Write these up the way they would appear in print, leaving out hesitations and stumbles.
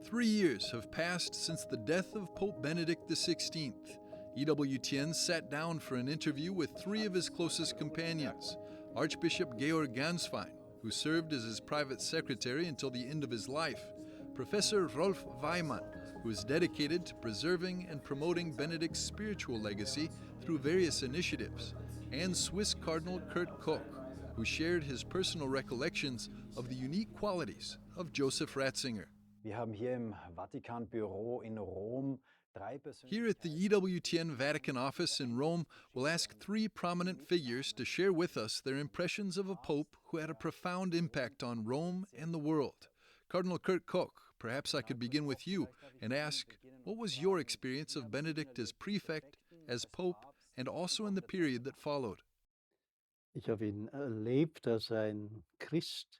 3 years have passed since the death of Pope Benedict XVI. EWTN sat down for an interview with 3 of his closest companions: Archbishop Georg Gänswein, who served as his private secretary until the end of his life; Professor Ralph Weimann, who is dedicated to preserving and promoting Benedict's spiritual legacy through various initiatives; and Swiss Cardinal Kurt Koch, who shared his personal recollections of the unique qualities of Joseph Ratzinger. Wir haben hier im Vatikan-Büro in Rom Here at the EWTN Vatican office in Rome, we'll ask 3 prominent figures to share with us their impressions of a pope who had a profound impact on Rome and the world. Cardinal Kurt Koch, perhaps I could begin with you and ask, what was your experience of Benedict as prefect, as pope, and also in the period that followed? Ich habe ihn erlebt als ein Christ.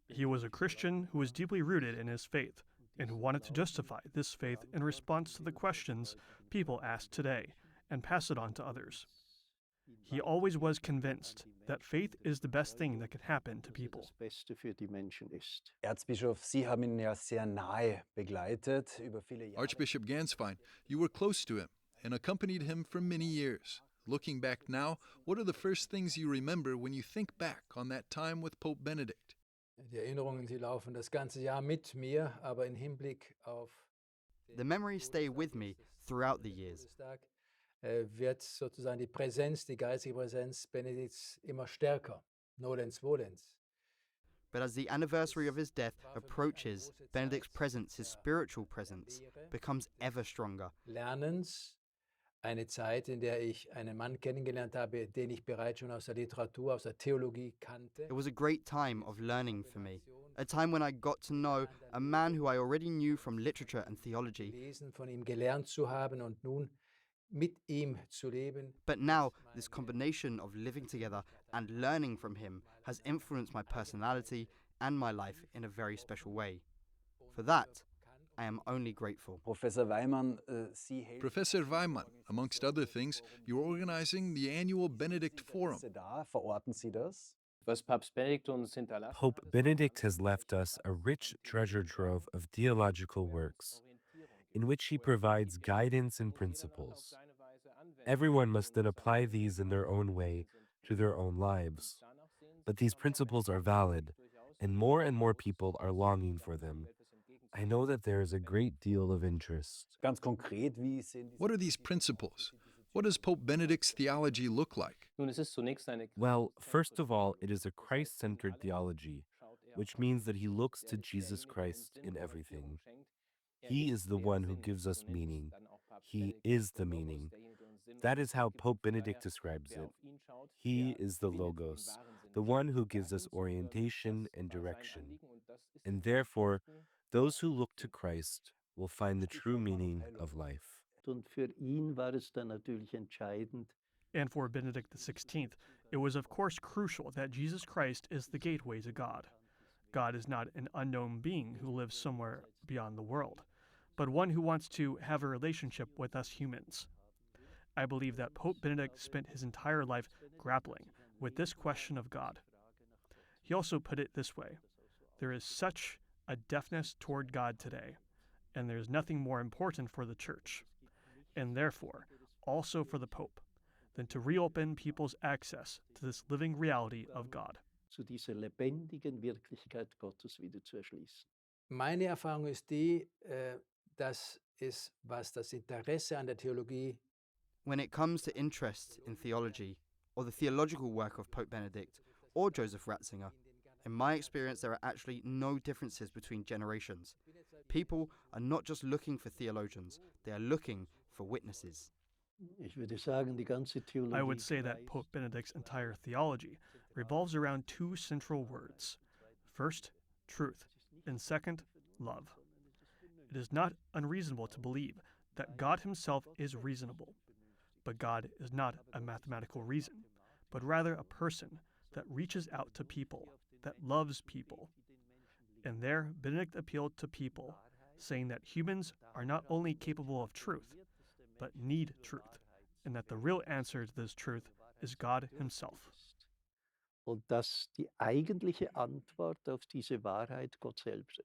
He was a Christian who was deeply rooted in his faith and who wanted to justify this faith in response to the questions people ask today and pass it on to others. He always was convinced that faith is the best thing that could happen to people. Das Beste für die Menschen ist. Erzbischof, Sie haben ihn ja sehr nahe begleitet über viele Jahre. Archbishop Gänswein, you were close to him and accompanied him for many years. Looking back now, what are the first things you remember when you think back on that time with Pope Benedict? Die Erinnerungen, sie laufen das ganze Jahr mit mir, aber im Hinblick auf The memories stay with me throughout the years. Tag wird sozusagen die Präsenz, die geistige Präsenz Benedikts immer stärker, nolens volens. But as the anniversary of his death approaches, Benedict's presence, his spiritual presence, becomes ever stronger. Lernens, eine Zeit, in der ich einen Mann kennengelernt habe, den ich bereits schon aus der Literatur, aus der Theologie kannte. It was a great time of learning for me, a time when I got to know a man who I already knew from literature and theology. Lesen, von ihm gelernt zu haben und nun mit ihm zu leben. But now, this combination of living together and learning from him has influenced my personality and my life in a very special way. For that, I am only grateful. Professor Weimann, Sie helfen Professor Weimann, amongst other things, you're organizing the annual Benedict Forum. da, verorten Sie das? Pope Benedict has left us a rich treasure trove of theological works, in which he provides guidance and principles. Everyone must then apply these in their own way to their own lives. But these principles are valid, and more people are longing for them. I know that there is a great deal of interest. Ganz konkret, wie sind What are these principles? What does Pope Benedict's theology look like? Well, first of all, it is a Christ-centered theology, which means that he looks to Jesus Christ in everything. He is the one who gives us meaning. He is the meaning. That is how Pope Benedict describes it. He is the Logos, the one who gives us orientation and direction. And therefore, those who look to Christ will find the true meaning of life. Und für ihn war es dann natürlich entscheidend, And for Benedict XVI, it was of course crucial that Jesus Christ is the gateway to God. God is not an unknown being who lives somewhere beyond the world, but one who wants to have a relationship with us humans. I believe that Pope Benedict spent his entire life grappling with this question of God. He also put it this way: there is such a deafness toward God today, and there is nothing more important for the Church, and therefore also for the Pope, than to reopen people's access to this living reality of God. zu dieser lebendigen Wirklichkeit Gottes wieder zu erschließen. Meine Erfahrung ist die, dass es, was das Interesse an der Theologie When it comes to interest in theology, or the theological work of Pope Benedict, or Joseph Ratzinger, in my experience there are actually no differences between generations. People are not just looking for theologians, they are looking for witnesses. Ich würde sagen, die ganze Theologie. I would say that Pope Benedict's entire theology revolves around 2 central words. First, truth, and second, love. It is not unreasonable to believe that God himself is reasonable, but God is not a mathematical reason, but rather a person that reaches out to people, that loves people. And there, Benedict appealed to people, saying that humans are not only capable of truth, but need truth, and that the real answer to this truth is God himself. Und dass die eigentliche Antwort auf diese Wahrheit Gott selbst